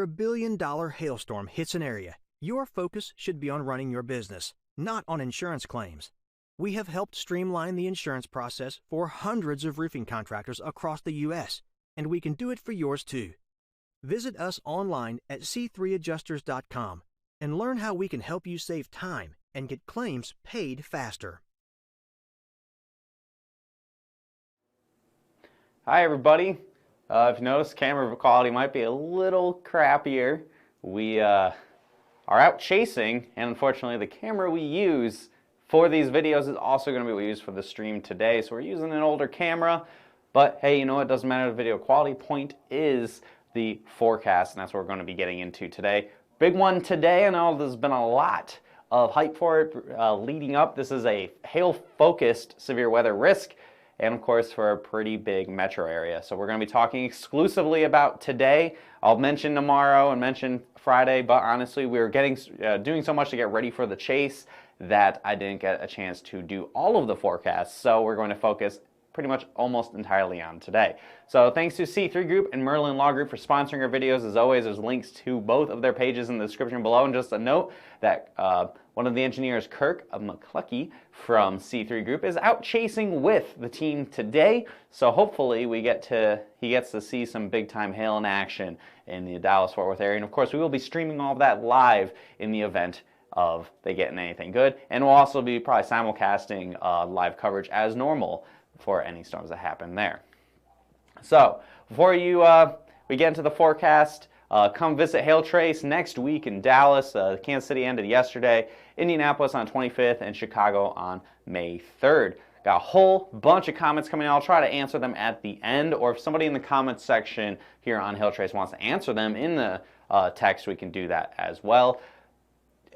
a billion-dollar hailstorm hits an area, your focus should be on running your business, not on insurance claims. We have helped streamline the insurance process for hundreds of roofing contractors across the U.S., and we can do it for yours too. Visit us online at c3adjusters.com and learn how we can help you save time and get claims paid faster. Hi everybody. If you notice, camera quality might be a little crappier. We are out chasing, and unfortunately the camera we use for these videos is also going to be what we use for the stream today. So we're using an older camera, but hey, you know, it doesn't matter the video quality. Point is the forecast, and that's what we're going to be getting into today. Big one today. I know there's been a lot of hype for it leading up. This is a hail-focused severe weather risk, and of course for a pretty big metro area. So we're going to be talking exclusively about today. I'll mention tomorrow and mention Friday, but honestly we're doing so much to get ready for the chase that I didn't get a chance to do all of the forecasts. So we're going to focus pretty much almost entirely on today. So thanks to C3 Group and Merlin Law Group for sponsoring our videos. As always, there's links to both of their pages in the description below. And just a note that one of the engineers, Kirk McCluckey from C3 Group, is out chasing with the team today. So hopefully he gets to see some big time hail in action in the Dallas-Fort Worth area. And of course, we will be streaming all of that live in the event of they getting anything good. And we'll also be probably simulcasting live coverage as normal for any storms that happen there. So before we get into the forecast, come visit Hail Trace next week in Dallas. Kansas City ended yesterday, Indianapolis on 25th, and Chicago on May 3rd. Got a whole bunch of comments coming in. I'll try to answer them at the end, or if somebody in the comments section here on Hail Trace wants to answer them in the text, we can do that as well.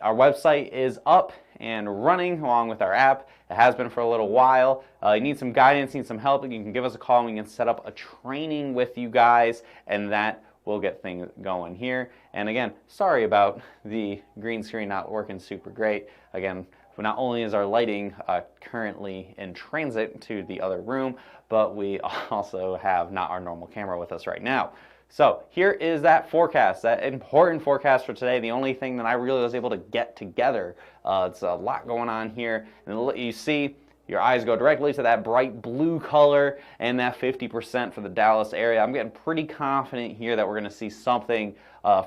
Our website is up and running along with our app. It has been for a little while. You need some guidance, need some help, you can give us a call and we can set up a training with you guys, and that will get things going here. And again, sorry about the green screen not working super great. Again, not only is our lighting currently in transit to the other room, but we also have not our normal camera with us right now. So here is that forecast, that important forecast for today. The only thing that I really was able to get together. It's a lot going on here. And you see, your eyes go directly to that bright blue color and that 50% for the Dallas area. I'm getting pretty confident here that we're going to see something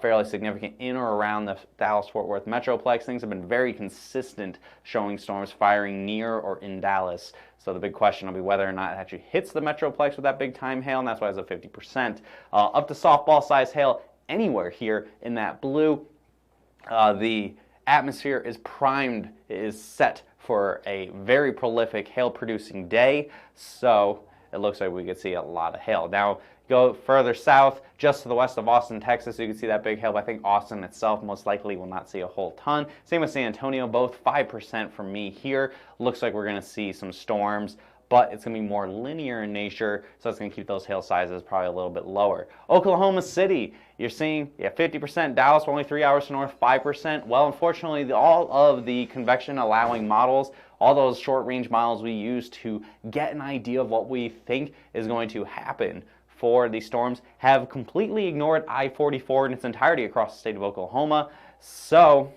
fairly significant in or around the Dallas-Fort Worth Metroplex. Things have been very consistent showing storms firing near or in Dallas. So the big question will be whether or not it actually hits the Metroplex with that big time hail, and that's why it's a 50%. Up to softball size hail anywhere here in that blue. The atmosphere is primed, is set for a very prolific hail-producing day, so it looks like we could see a lot of hail. Now, go further south, just to the west of Austin, Texas, you can see that big hail, but I think Austin itself most likely will not see a whole ton. Same with San Antonio, both 5% for me here. Looks like we're going to see some storms, but it's going to be more linear in nature, so it's going to keep those hail sizes probably a little bit lower. Oklahoma City, you're seeing 50%. Dallas, only 3 hours to north, 5%. Well, unfortunately, all of the convection allowing models, all those short range models we use to get an idea of what we think is going to happen for these storms, have completely ignored I-44 in its entirety across the state of Oklahoma. So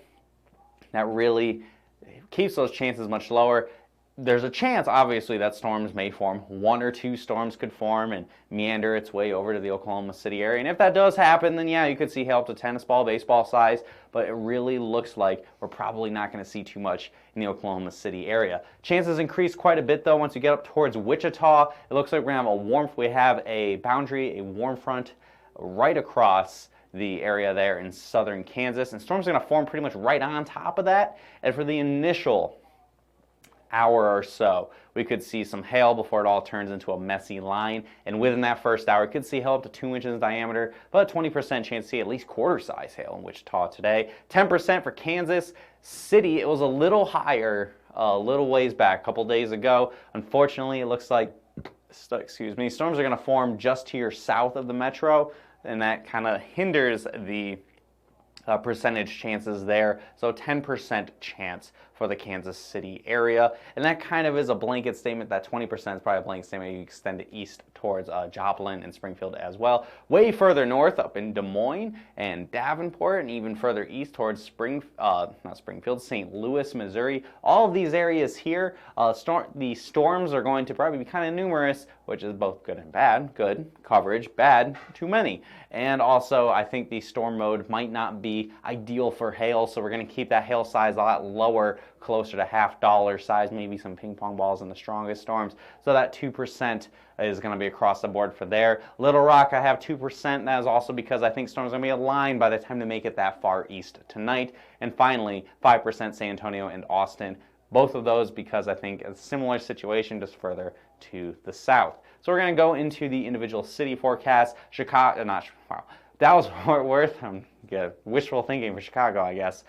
that really keeps those chances much lower. There's a chance, obviously, that storms may form. 1 or 2 storms could form and meander its way over to the Oklahoma City area. And if that does happen, then yeah, you could see hail up to tennis ball, baseball size. But it really looks like we're probably not going to see too much in the Oklahoma City area. Chances increase quite a bit, though, once you get up towards Wichita. It looks like we're going to have we have a boundary, a warm front right across the area there in southern Kansas. And storms are going to form pretty much right on top of that. And for the initial hour or so, we could see some hail before it all turns into a messy line. And within that first hour, we could see hail up to 2 inches in diameter, but a 20% chance to see at least quarter-size hail in Wichita today. 10% for Kansas City. It was a little higher a little ways back, a couple days ago. Unfortunately, it looks like, storms are going to form just to your south of the metro, and that kind of hinders the percentage chances there, so 10% chance for the Kansas City area. And that kind of is a blanket statement. That 20% is probably a blanket statement. You extend it east towards Joplin and Springfield as well. Way further north up in Des Moines and Davenport, and even further east towards not Springfield, St. Louis, Missouri. All of these areas here, the storms are going to probably be kind of numerous, which is both good and bad. Good coverage, bad, too many. And also, I think the storm mode might not be ideal for hail, so we're going to keep that hail size a lot lower, closer to $half size, maybe some ping pong balls in the strongest storms. So that 2% is going to be across the board for there. Little Rock, I have 2%. That is also because I think storms are going to be aligned by the time they make it that far east tonight. And finally, 5% San Antonio and Austin. Both of those because I think a similar situation just further to the south. So we're going to go into the individual city forecasts. Dallas-Fort Worth, I'm wishful thinking for Chicago, I guess.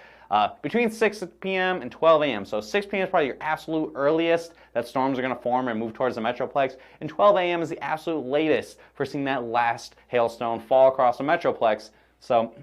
Between 6 p.m. and 12 a.m. So 6 p.m. is probably your absolute earliest that storms are going to form and move towards the Metroplex. And 12 a.m. is the absolute latest for seeing that last hailstone fall across the Metroplex. So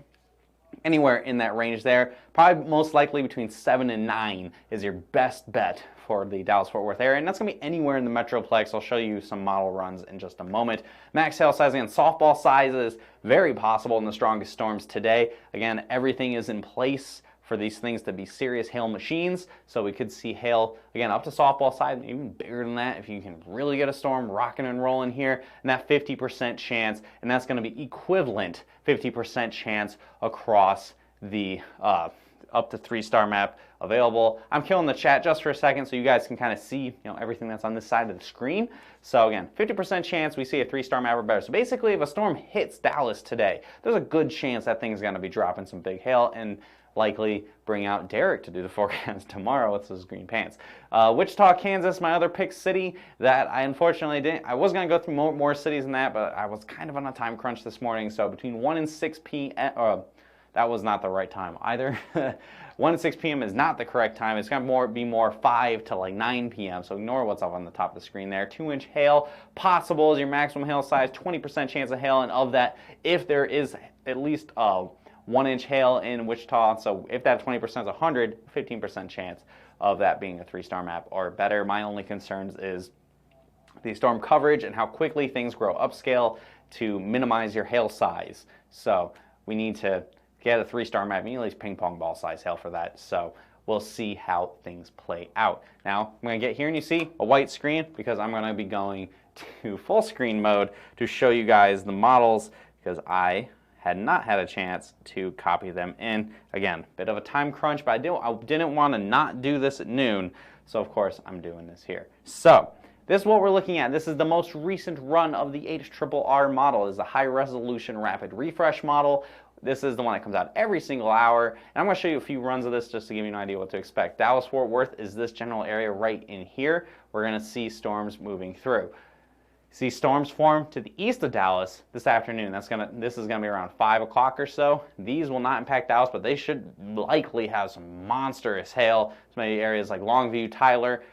anywhere in that range there. Probably most likely between 7 and 9 is your best bet for the Dallas-Fort Worth area, and that's going to be anywhere in the Metroplex. I'll show you some model runs in just a moment. Max hail size, again, softball sizes, very possible in the strongest storms today. Again, everything is in place for these things to be serious hail machines, so we could see hail, again, up to softball size, even bigger than that if you can really get a storm rocking and rolling here, and that 50% chance, and that's going to be equivalent 50% chance across the up to 3-star map available. I'm killing the chat just for a second so you guys can kind of see everything that's on this side of the screen. So again, 50% chance we see a 3-star map or better. So basically if a storm hits Dallas today, there's a good chance that thing's going to be dropping some big hail and likely bring out Derek to do the forecast tomorrow with his green pants. Wichita, Kansas, my other pick city that I unfortunately didn't. I was going to go through more cities than that, but I was kind of on a time crunch this morning. So between 1 and 6 p.m. That was not the right time either. 1 and 6 p.m. is not the correct time. It's going to be more 5 to like 9 p.m. So ignore what's up on the top of the screen there. 2-inch hail possible is your maximum hail size. 20% chance of hail, and of that, if there is at least 1-inch hail in Wichita, so if that 20% is 100, 15% chance of that being a 3-star map or better. My only concerns is the storm coverage and how quickly things grow upscale to minimize your hail size. So we need to get a 3-star map, at least ping pong ball size hail for that. So we'll see how things play out. Now I'm going to get here and you see a white screen because I'm going to be going to full screen mode to show you guys the models because I had not had a chance to copy them in. Again, bit of a time crunch, but I didn't want to not do this at noon. So of course I'm doing this here. So this is what we're looking at. This is the most recent run of the HRRR model. This is a high resolution rapid refresh model. This is the one that comes out every single hour. And I'm going to show you a few runs of this just to give you an idea what to expect. Dallas-Fort Worth is this general area right in here. We're going to see storms moving through. See storms form to the east of Dallas this afternoon. This is going to be around 5 o'clock or so. These will not impact Dallas, but they should likely have some monstrous hail. Some areas like Longview, Tyler,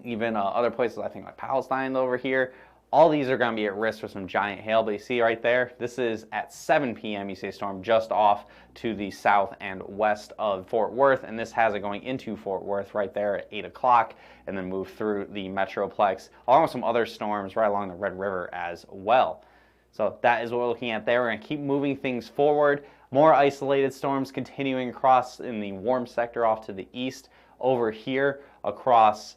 even other places I think like Palestine over here. All these are going to be at risk for some giant hail, but you see right there, this is at 7 p.m. You see a storm just off to the south and west of Fort Worth, and this has it going into Fort Worth right there at 8 o'clock, and then move through the Metroplex, along with some other storms right along the Red River as well. So that is what we're looking at there. We're going to keep moving things forward. More isolated storms continuing across in the warm sector off to the east. Over here across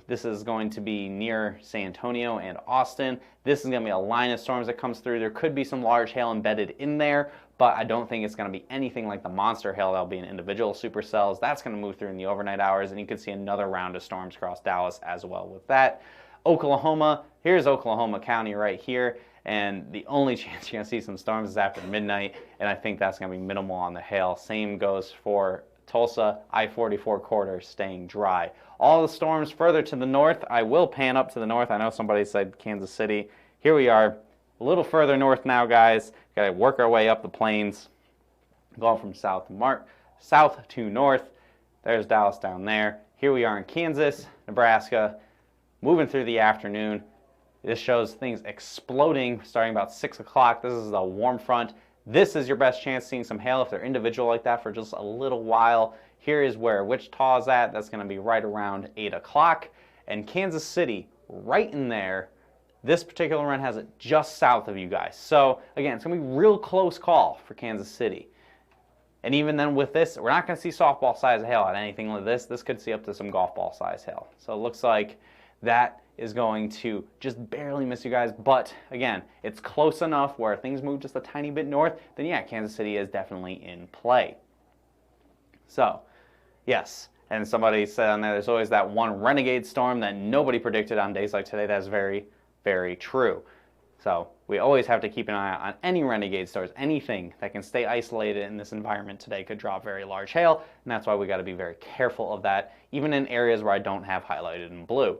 this is going to be near San Antonio and Austin. This is going to be a line of storms that comes through. There could be some large hail embedded in there, but I don't think it's going to be anything like the monster hail that'll be in individual supercells. That's going to move through in the overnight hours, and you could see another round of storms across Dallas as well with that. Oklahoma, here's Oklahoma County right here, and the only chance you're going to see some storms is after midnight, and I think that's going to be minimal on the hail. Same goes for Tulsa, I-44 corridor staying dry. All the storms further to the north, I will pan up to the north. I know somebody said Kansas City. Here we are, a little further north now, guys. Got to work our way up the plains, going from south to north. There's Dallas down there. Here we are in Kansas, Nebraska, moving through the afternoon. This shows things exploding starting about 6 o'clock. This is a warm front. this is your best chance seeing some hail if they're individual like that for just a little while. Here is where Wichita is at. That's going to be right around 8 o'clock. And Kansas City, right in there. This particular run has it just south of you guys. So, again, it's going to be a real close call for Kansas City. And even then with this, we're not going to see softball size hail on anything like this. This could see up to some golf ball size hail. So it looks like that is going to just barely miss you guys. But again, it's close enough where things move just a tiny bit north, then yeah, Kansas City is definitely in play. So, yes. And somebody said on there, there's always that one renegade storm that nobody predicted on days like today. That's very, very true. So we always have to keep an eye on any renegade storms. Anything that can stay isolated in this environment today could drop very large hail, and that's why we got to be very careful of that, even in areas where I don't have highlighted in blue.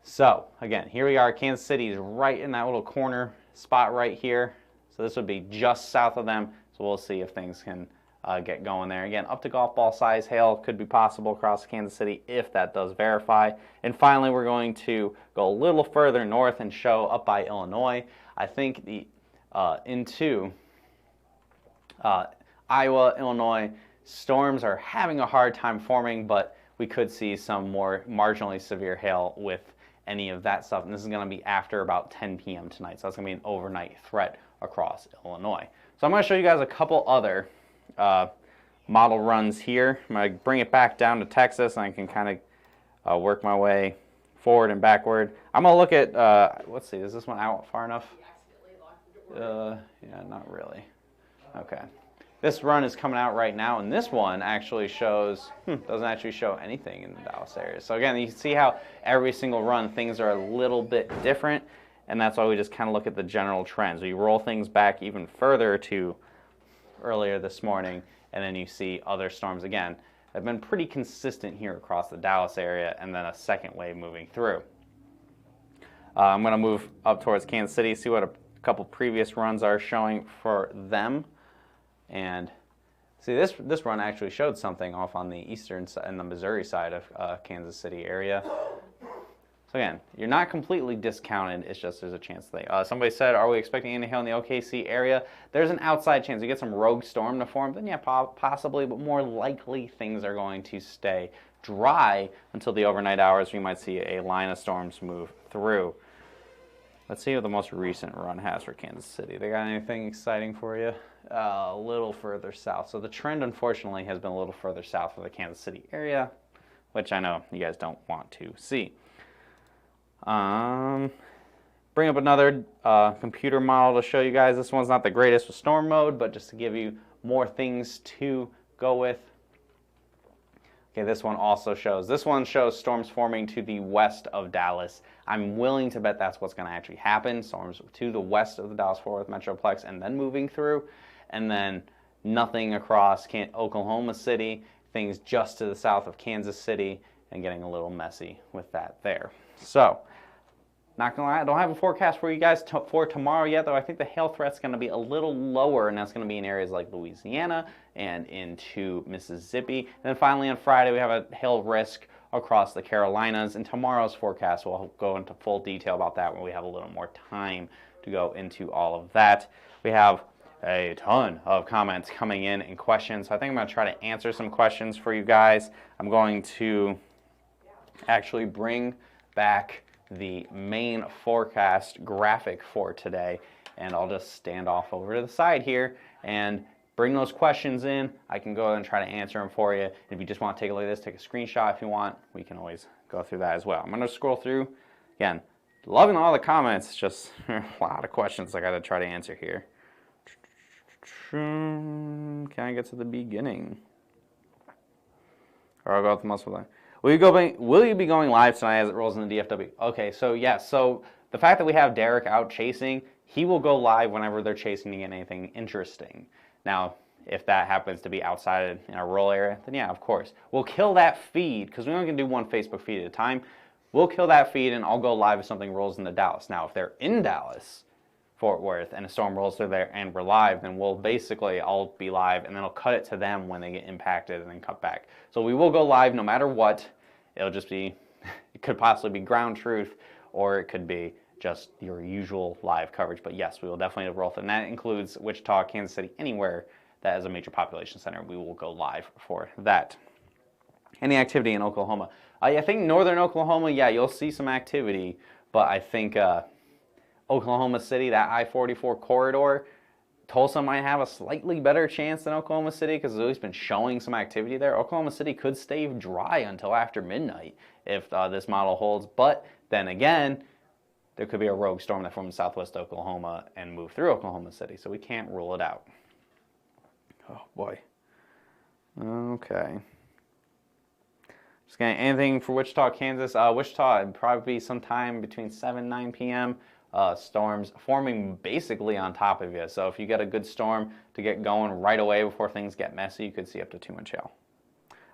So again, here we are. Kansas City is right in that little corner spot right here. So this would be just south of them. So we'll see if things can get going there. Again, up to golf ball size hail could be possible across Kansas City if that does verify. And finally, we're going to go a little further north and show up by Illinois. I think the into Iowa, Illinois, storms are having a hard time forming, but we could see some more marginally severe hail with any of that stuff. And this is going to be after about 10 p.m. tonight. So that's going to be an overnight threat across Illinois. So I'm going to show you guys a couple other model runs here. I'm going to bring it back down to Texas, and I can kind of work my way forward and backward. I'm going to look at, let's see, is this one out far enough? Yeah, not really. Okay. This run is coming out right now, and this one actually shows, doesn't actually show anything in the Dallas area. So again, you can see how every single run, things are a little bit different, and that's why we just kind of look at the general trends. We roll things back even further to earlier this morning, and then you see other storms again have been pretty consistent here across the Dallas area, and then a second wave moving through. I'm going to move up towards Kansas City, see what a couple previous runs are showing for them. And see, this run actually showed something off on the eastern side and the Missouri side of Kansas City area. So again, you're not completely discounted. It's just there's a chance they. Somebody said, are we expecting any hail in the OKC area? There's an outside chance. You get some rogue storm to form, then yeah, possibly, but more likely things are going to stay dry until the overnight hours. We might see a line of storms move through. Let's see what the most recent run has for Kansas City. They got anything exciting for you? A little further south. So the trend, unfortunately, has been a little further south of the Kansas City area, which I know you guys don't want to see. Bring up another computer model to show you guys. This one's not the greatest with storm mode, but just to give you more things to go with. Okay, this one also shows. This one shows storms forming to the west of Dallas. I'm willing to bet that's what's going to actually happen. Storms to the west of the Dallas-Fort Worth Metroplex and then moving through. And then nothing across Oklahoma City. Things just to the south of Kansas City and getting a little messy with that there. So, not gonna lie, I don't have a forecast for you guys for tomorrow yet, though I think the hail threat's gonna be a little lower, and that's gonna be in areas like Louisiana and into Mississippi. And then finally on Friday, we have a hail risk across the Carolinas, and tomorrow's forecast will go into full detail about that when we have a little more time to go into all of that. We have a ton of comments coming in and questions, so I think I'm gonna try to answer some questions for you guys. I'm going to actually bring back the main forecast graphic for today, and I'll just stand off over to the side here and bring those questions in. I can go and try to answer them for you. If you just want to take a look at this, take a screenshot if you want, we can always go through that as well. I'm going to scroll through. Again, loving all the comments, just a lot of questions I got to try to answer here. Can I get to the beginning? Or I'll go with the most. Will you be going live tonight as it rolls in the DFW? Okay, so yes. So the fact that we have Derek out chasing, he will go live whenever they're chasing to get anything interesting. Now, if that happens to be outside in a rural area, then yeah, of course. We'll kill that feed, because we're only going to do one Facebook feed at a time. We'll kill that feed, and I'll go live if something rolls into Dallas. Now, if they're in Dallas, Fort Worth, and a storm rolls through there and we're live, then I'll be live, and then I'll cut it to them when they get impacted and then cut back. So we will go live no matter what. It'll just be, it could possibly be ground truth, or it could be just your usual live coverage. But yes, we will definitely roll, and that includes Wichita, Kansas City, anywhere that is a major population center. We will go live for that. Any activity in Oklahoma? I think northern Oklahoma, yeah, you'll see some activity, but I think Oklahoma City, that I-44 corridor, Tulsa might have a slightly better chance than Oklahoma City because it's always been showing some activity there. Oklahoma City could stay dry until after midnight if this model holds, but then again, there could be a rogue storm that forms southwest Oklahoma and move through Oklahoma City, so we can't rule it out. Oh boy. Okay. Just getting anything for Wichita, Kansas. Wichita, it'd probably be sometime between 7 and 9 p.m. Storms forming basically on top of you. So if you get a good storm to get going right away before things get messy, you could see up to 2-inch hail.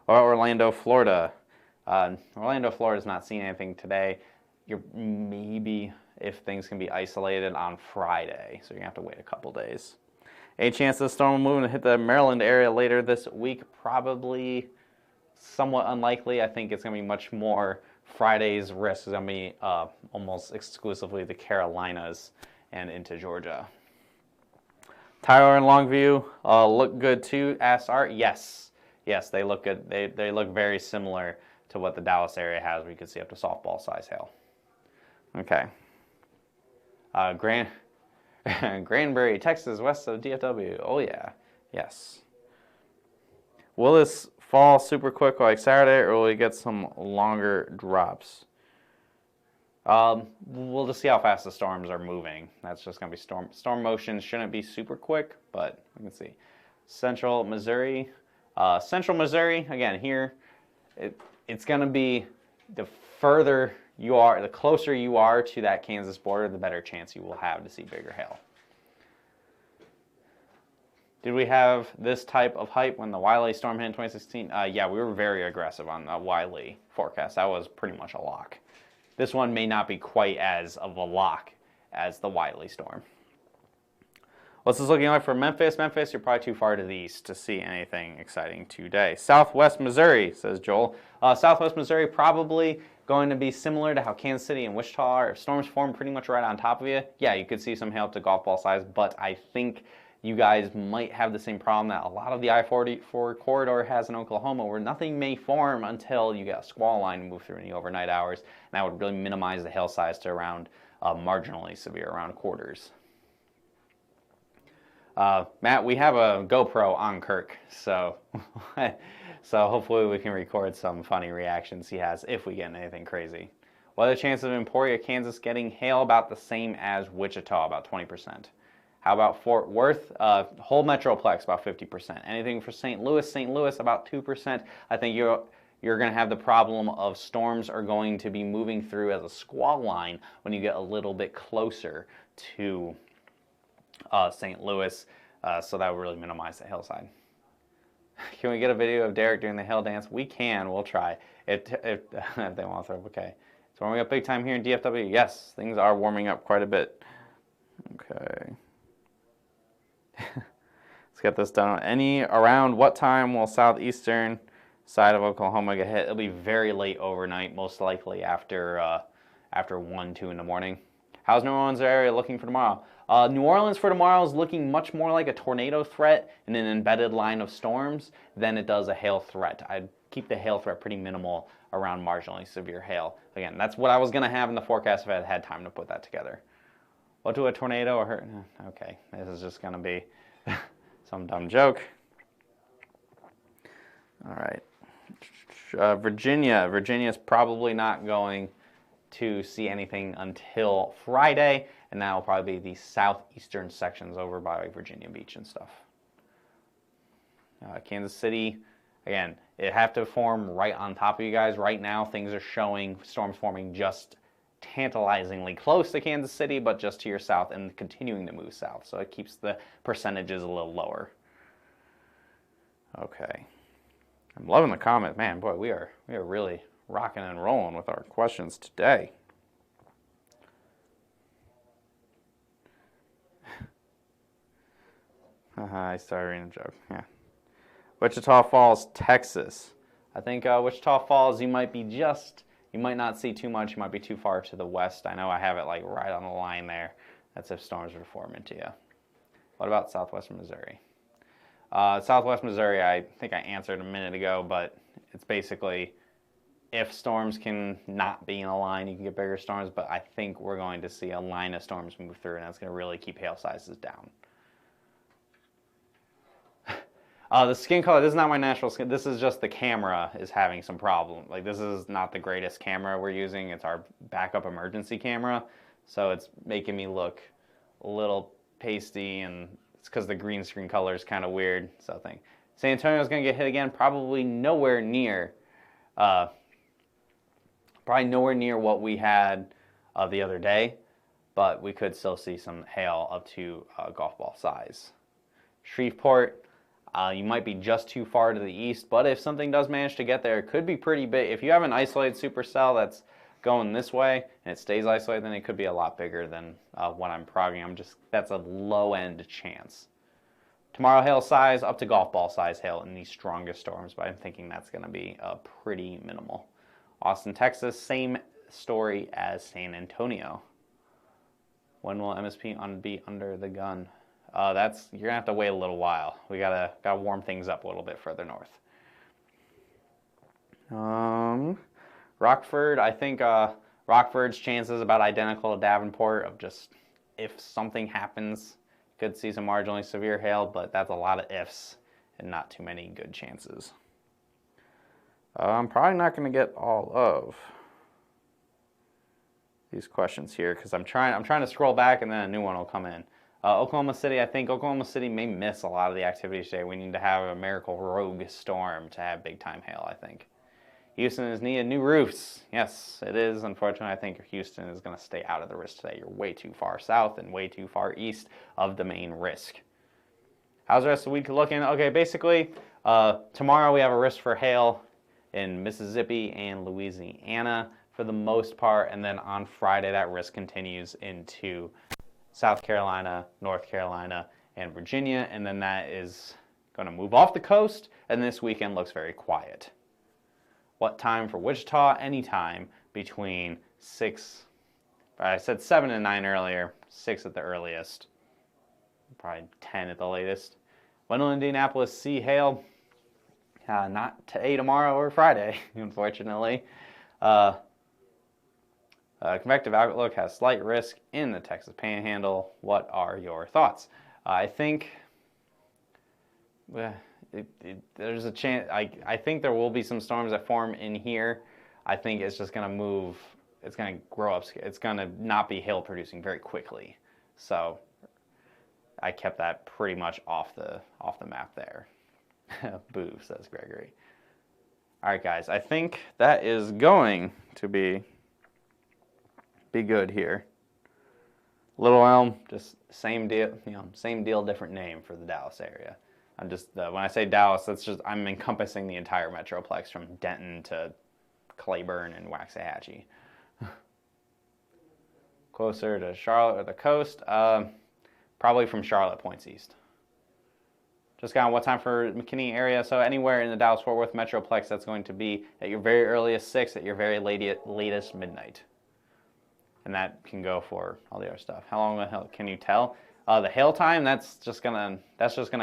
Or Orlando, Florida. Orlando, Florida's not seeing anything today. You're maybe, if things can be isolated, on Friday. So you're going to have to wait a couple days. A chance the storm will move and hit the Maryland area later this week. Probably somewhat unlikely. I think it's going to be much more Friday's risk is going to be almost exclusively the Carolinas and into Georgia. Tyler and Longview look good too. Asked Art. Yes, they look good. They look very similar to what the Dallas area has, where you can see up to softball size hail. Okay. Granbury, Texas, west of DFW. Oh yeah, yes. Will this fall super quick like Saturday, or will we get some longer drops? We'll just see how fast the storms are moving. That's just going to be storm motion. Shouldn't be super quick, but we can see. Central Missouri. Again, here, it's going to be the further you are, the closer you are to that Kansas border, the better chance you will have to see bigger hail. Did we have this type of hype when the Wiley storm hit in 2016? Yeah, we were very aggressive on the Wiley forecast. That was pretty much a lock. This one may not be quite as of a lock as the Wiley storm. What's this looking like for Memphis? Memphis, you're probably too far to the east to see anything exciting today. Southwest Missouri, says Joel. Southwest Missouri probably going to be similar to how Kansas City and Wichita are. If storms form pretty much right on top of you, yeah, you could see some hail up to golf ball size, but I think you guys might have the same problem that a lot of the I-44 corridor has in Oklahoma, where nothing may form until you get a squall line move through in the overnight hours, and that would really minimize the hail size to around marginally severe, around quarters. Matt, we have a GoPro on Kirk, so hopefully we can record some funny reactions he has if we get anything crazy. What are the chances of Emporia, Kansas getting hail? About the same as Wichita, about 20%. How about Fort Worth? Whole Metroplex, about 50%. Anything for St. Louis, about 2%. I think you're going to have the problem of storms are going to be moving through as a squall line when you get a little bit closer to St. Louis, so that would really minimize the hillside. Can we get a video of Derek doing the hill dance? We can. We'll try. If they want to throw. Okay. It's warming up big time here in DFW. Yes, things are warming up quite a bit. Okay. Let's get this done. Around what time will southeastern side of Oklahoma get hit? It'll be very late overnight, most likely after 1, 2 in the morning. How's New Orleans area looking for tomorrow? New Orleans for tomorrow is looking much more like a tornado threat and an embedded line of storms than it does a hail threat. I'd keep the hail threat pretty minimal around marginally severe hail. Again, that's what I was going to have in the forecast if I had time to put that together. What do a tornado or hurt? Okay, this is just going to be some dumb joke. All right. Virginia's probably not going to see anything until Friday, and that will probably be the southeastern sections over by Virginia Beach and stuff. Kansas City, again, it have to form right on top of you guys. Right now, things are showing storms forming just tantalizingly close to Kansas City, but just to your south and continuing to move south. So it keeps the percentages a little lower. Okay. I'm loving the comments. Man, boy, we are really rocking and rolling with our questions today. I started reading a joke. Yeah. Wichita Falls, Texas. I think Wichita Falls, you might be just You might not see too much. You might be too far to the west. I know I have it like right on the line there. That's if storms were to form into you. What about southwestern Missouri? Southwest Missouri, I think I answered a minute ago, but it's basically if storms can not be in a line, you can get bigger storms, but I think we're going to see a line of storms move through, and that's going to really keep hail sizes down. The skin color, this is not my natural skin. This is just the camera is having some problem. Like, this is not the greatest camera we're using. It's our backup emergency camera. So it's making me look a little pasty, and it's because the green screen color is kind of weird. So I think San Antonio's going to get hit again. Probably nowhere near what we had the other day. But we could still see some hail up to golf ball size. Shreveport. You might be just too far to the east, but if something does manage to get there, it could be pretty big. If you have an isolated supercell that's going this way and it stays isolated, then it could be a lot bigger than what I'm progging. That's a low-end chance. Tomorrow, hail size up to golf ball size hail in the strongest storms, but I'm thinking that's going to be pretty minimal. Austin, Texas, same story as San Antonio. When will MSP be under the gun? You're gonna have to wait a little while. We gotta warm things up a little bit further north. Rockford, I think Rockford's chances about identical to Davenport of just if something happens, could see some marginally severe hail, but that's a lot of ifs and not too many good chances. I'm probably not gonna get all of these questions here because I'm trying to scroll back and then a new one will come in. Oklahoma City, I think Oklahoma City may miss a lot of the activities today. We need to have a miracle rogue storm to have big time hail, I think. Houston is needing new roofs. Yes, it is. Unfortunately, I think Houston is going to stay out of the risk today. You're way too far south and way too far east of the main risk. How's the rest of the week looking? Okay, basically, tomorrow we have a risk for hail in Mississippi and Louisiana for the most part, and then on Friday that risk continues into South Carolina, North Carolina, and Virginia, and then that is going to move off the coast, and this weekend looks very quiet. What time for Wichita? Anytime between 6, I said 7 and 9 earlier, 6 at the earliest, probably 10 at the latest. When will Indianapolis see hail? Not today, tomorrow, or Friday, unfortunately. Convective outlook has slight risk in the Texas Panhandle. What are your thoughts? I think there's a chance. I think there will be some storms that form in here. I think it's just going to move. It's going to grow up. It's going to not be hail producing very quickly. So I kept that pretty much off the map there. Boo, says Gregory. All right, guys. I think that is going to be good here. Little Elm, just same deal, same deal, different name for the Dallas area. I'm just when I say Dallas, I'm encompassing the entire metroplex from Denton to Clayburn and Waxahachie. Closer to Charlotte or the coast, probably from Charlotte points east. Just got what time for McKinney area, so anywhere in the Dallas-Fort Worth metroplex, that's going to be at your very earliest 6, at your very latest midnight. And that can go for all the other stuff. How long the hell can you tell? The hail time, that's just gonna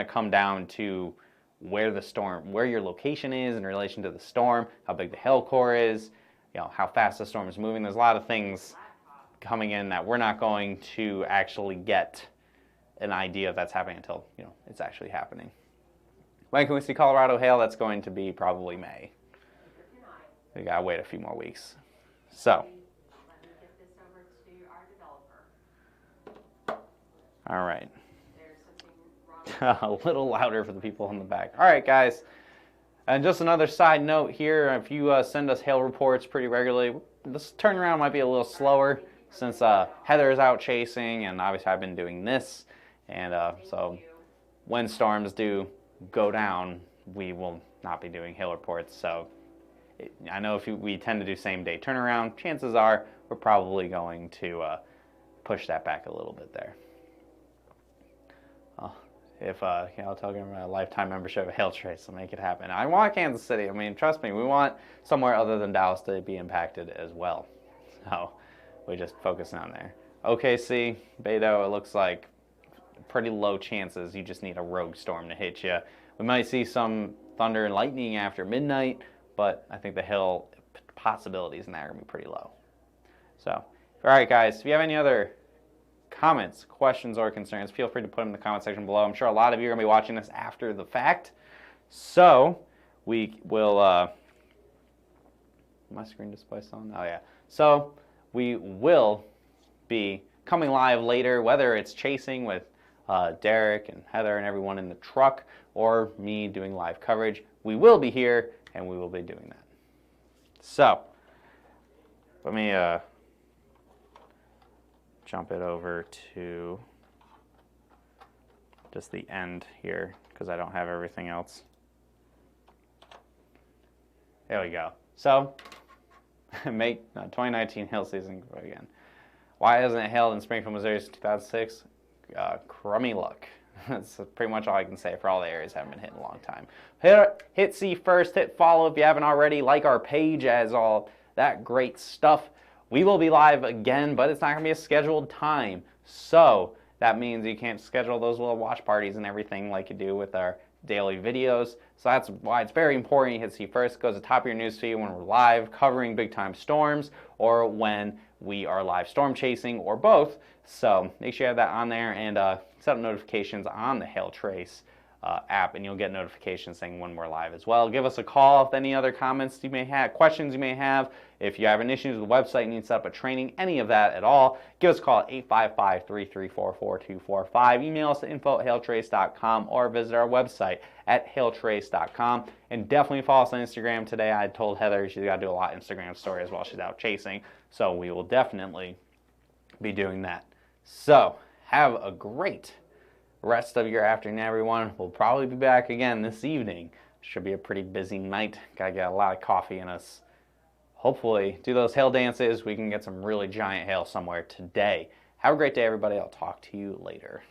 come down to where your location is in relation to the storm, how big the hail core is, how fast the storm is moving. There's a lot of things coming in that we're not going to actually get an idea if that's happening until it's actually happening. When can we see Colorado hail? That's going to be probably May. We gotta wait a few more weeks. So. All right. A little louder for the people in the back. All right, guys. And just another side note here, if you send us hail reports pretty regularly, this turnaround might be a little slower since Heather is out chasing, and obviously I've been doing this. And so when storms do go down, we will not be doing hail reports. So I know if we tend to do same-day turnaround, chances are we're probably going to push that back a little bit there. if I'll tell him a lifetime membership of Hail Trace to make it happen. I want Kansas City. I mean, trust me, we want somewhere other than Dallas to be impacted as well. So we just focus on there. OKC, Beto, it looks like pretty low chances. You just need a rogue storm to hit you. We might see some thunder and lightning after midnight, but I think the hail possibilities in that are going to be pretty low. So, all right, guys, if you have any other comments, questions, or concerns, feel free to put them in the comment section below. I'm sure a lot of you are going to be watching this after the fact. So, we will... my screen display on? Oh, yeah. So, we will be coming live later, whether it's chasing with Derek and Heather and everyone in the truck, or me doing live coverage. We will be here, and we will be doing that. So, let me jump it over to just the end here, because I don't have everything else. There we go. So, make 2019 hail season go again. Why hasn't it hailed in Springfield, Missouri since 2006? Crummy luck. That's pretty much all I can say for all the areas that haven't been hit in a long time. Hit see first, hit follow if you haven't already, like our page as all that great stuff. We will be live again, but it's not going to be a scheduled time. So that means you can't schedule those little watch parties and everything like you do with our daily videos. So that's why it's very important you hit see first. It goes to the top of your newsfeed when we're live covering big time storms, or when we are live storm chasing, or both. So make sure you have that on there, and set up notifications on the Hail Trace app, and you'll get notifications saying when we're live as well. Give us a call if any other comments you may have, questions you may have. If you have an issue with the website, you need to set up a training, any of that at all, give us a call at 855-334-4245. Email us at info@hailtrace.com, or visit our website at hailtrace.com. And definitely follow us on Instagram today. I told Heather she's got to do a lot of Instagram stories while she's out chasing, so we will definitely be doing that. So have a great rest of your afternoon, everyone. We'll probably be back again this evening. Should be a pretty busy night. Gotta get a lot of coffee in us. Hopefully, do those hail dances. We can get some really giant hail somewhere today. Have a great day, everybody. I'll talk to you later.